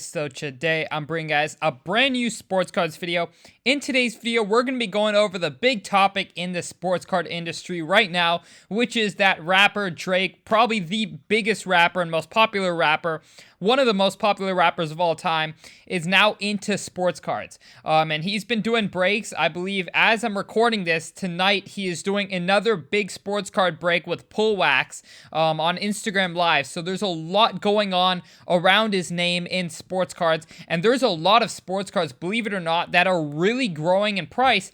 So today I'm bringing guys a brand new sports cards video. In today's video, we're going to be going over the big topic in the sports card industry right now, which is that rapper Drake, probably the biggest rapper and most popular rapper, one of the most popular rappers of all time, is now into sports cards. And he's been doing breaks. I believe as I'm recording this tonight, he is doing another big sports card break with Pull Wax on Instagram Live. So there's a lot going on around his name in sports cards, and there's a lot of sports cards, believe it or not, that are really growing in price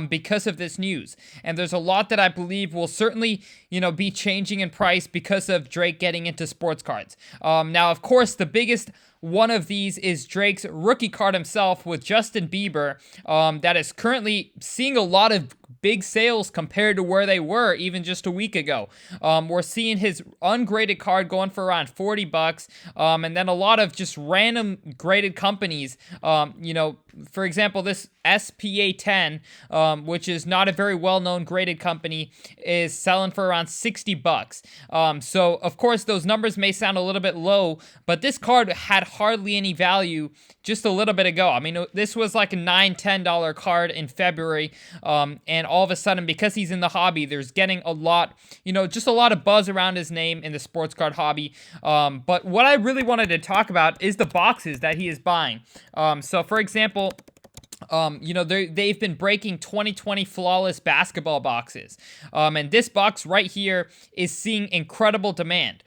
because of this news. And there's a lot that I believe will certainly, be changing in price because of Drake getting into sports cards. Now, of course, the biggest one of these is Drake's rookie card himself with Justin Bieber, that is currently seeing a lot of big sales compared to where they were even just a week ago. We're seeing his ungraded card going for around $40, and then a lot of just random graded companies, for example, this SPA 10, which is not a very well-known graded company, is selling for around $60. So of course those numbers may sound a little bit low, but this card had hardly any value just a little bit ago. I mean, this was like a $9-10 card in February, and all of a sudden, because he's in the hobby, there's getting a lot, just a lot of buzz around his name in the sports card hobby. But what I really wanted to talk about is the boxes that he is buying. So for example, they've been breaking 2020 flawless basketball boxes. And this box right here is seeing incredible demand.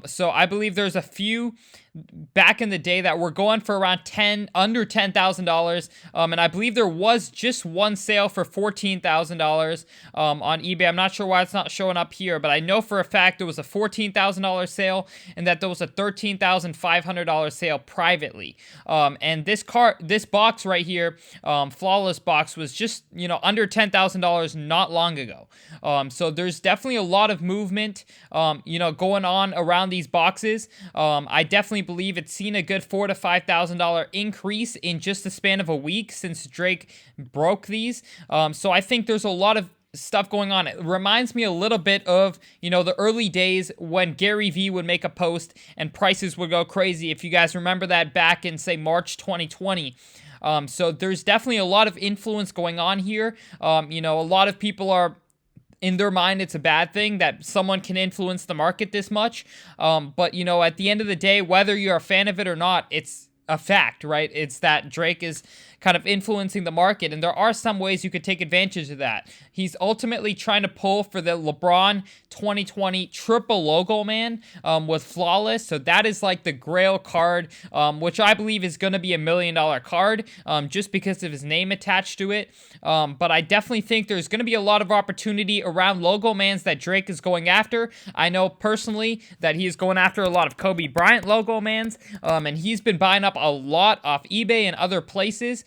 So I believe there's a few back in the day that were going for around under $10,000. And I believe there was just one sale for $14,000 on eBay. I'm not sure why it's not showing up here, but I know for a fact there was a $14,000 sale and that there was a $13,500 sale privately. And this box right here, flawless box, was just, under $10,000 not long ago. So there's definitely a lot of movement, going on around these boxes. I definitely believe it's seen a good $4,000 to $5,000 increase in just the span of a week since Drake broke these. So I think there's a lot of stuff going on. It reminds me a little bit of, the early days when Gary Vee would make a post and prices would go crazy. If you guys remember that back in, say, March 2020. So there's definitely a lot of influence going on here. A lot of people are, in their mind, it's a bad thing that someone can influence the market this much. But, at the end of the day, whether you're a fan of it or not, it's a fact, right? It's that Drake is kind of influencing the market, and there are some ways you could take advantage of that. He's ultimately trying to pull for the LeBron 2020 triple logo man with flawless. So that is like the grail card, which I believe is going to be $1 million card just because of his name attached to it. But I definitely think there's going to be a lot of opportunity around logo mans that Drake is going after. I know personally that he is going after a lot of Kobe Bryant logo mans, and he's been buying up a lot off eBay and other places.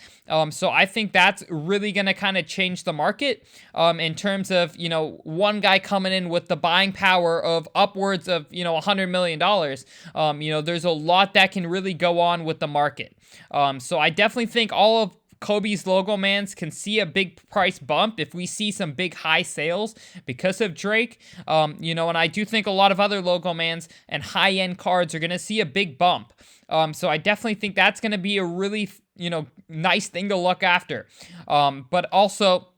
So I think that's really going to kind of change the market in terms of, one guy coming in with the buying power of upwards of, $100 million. There's a lot that can really go on with the market. So I definitely think all of Kobe's logo mans can see a big price bump if we see some big high sales because of Drake. And I do think a lot of other logo mans and high-end cards are going to see a big bump. So I definitely think that's going to be a really, nice thing to look after. But also,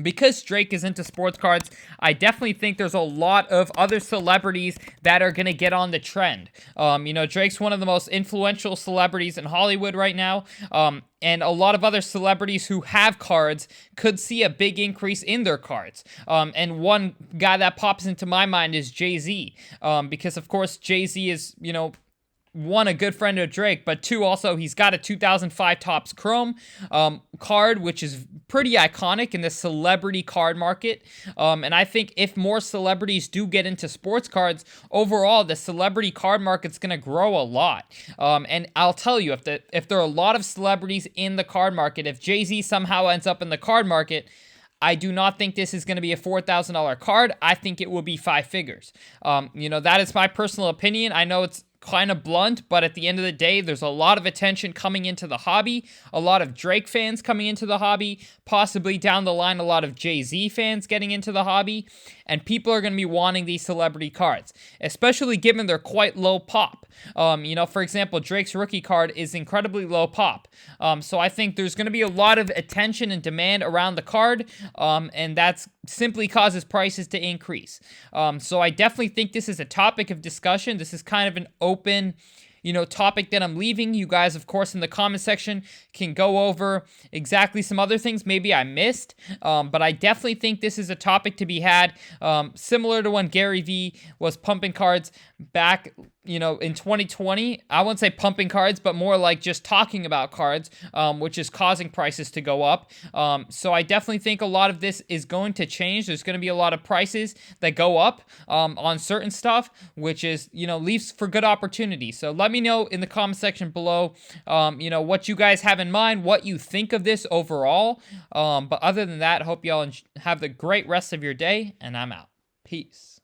because Drake is into sports cards, I definitely think there's a lot of other celebrities that are going to get on the trend. Drake's one of the most influential celebrities in Hollywood right now. And a lot of other celebrities who have cards could see a big increase in their cards. And one guy that pops into my mind is Jay-Z. Because, of course, Jay-Z is, one, a good friend of Drake, but two, also, he's got a 2005 Topps Chrome card, which is pretty iconic in the celebrity card market. And I think if more celebrities do get into sports cards, overall, the celebrity card market's going to grow a lot. And I'll tell you, if there are a lot of celebrities in the card market, if Jay-Z somehow ends up in the card market, I do not think this is going to be a $4,000 card. I think it will be five figures. That is my personal opinion. I know it's kind of blunt, but at the end of the day, there's a lot of attention coming into the hobby, a lot of Drake fans coming into the hobby, possibly down the line, a lot of Jay-Z fans getting into the hobby, and people are going to be wanting these celebrity cards, especially given they're quite low pop. For example, Drake's rookie card is incredibly low pop. So I think there's going to be a lot of attention and demand around the card, and that's simply causes prices to increase. So I definitely think this is a topic of discussion. This is kind of an open, topic that I'm leaving. You guys, of course, in the comment section can go over exactly some other things maybe I missed, but I definitely think this is a topic to be had, similar to when Gary Vee was pumping cards back, in 2020. I wouldn't say pumping cards, but more like just talking about cards, which is causing prices to go up. So I definitely think a lot of this is going to change. There's going to be a lot of prices that go up on certain stuff, which is, leaves for good opportunity. So let me know in the comment section below, what you guys have in mind, what you think of this overall. But other than that, I hope y'all have the great rest of your day, and I'm out. Peace.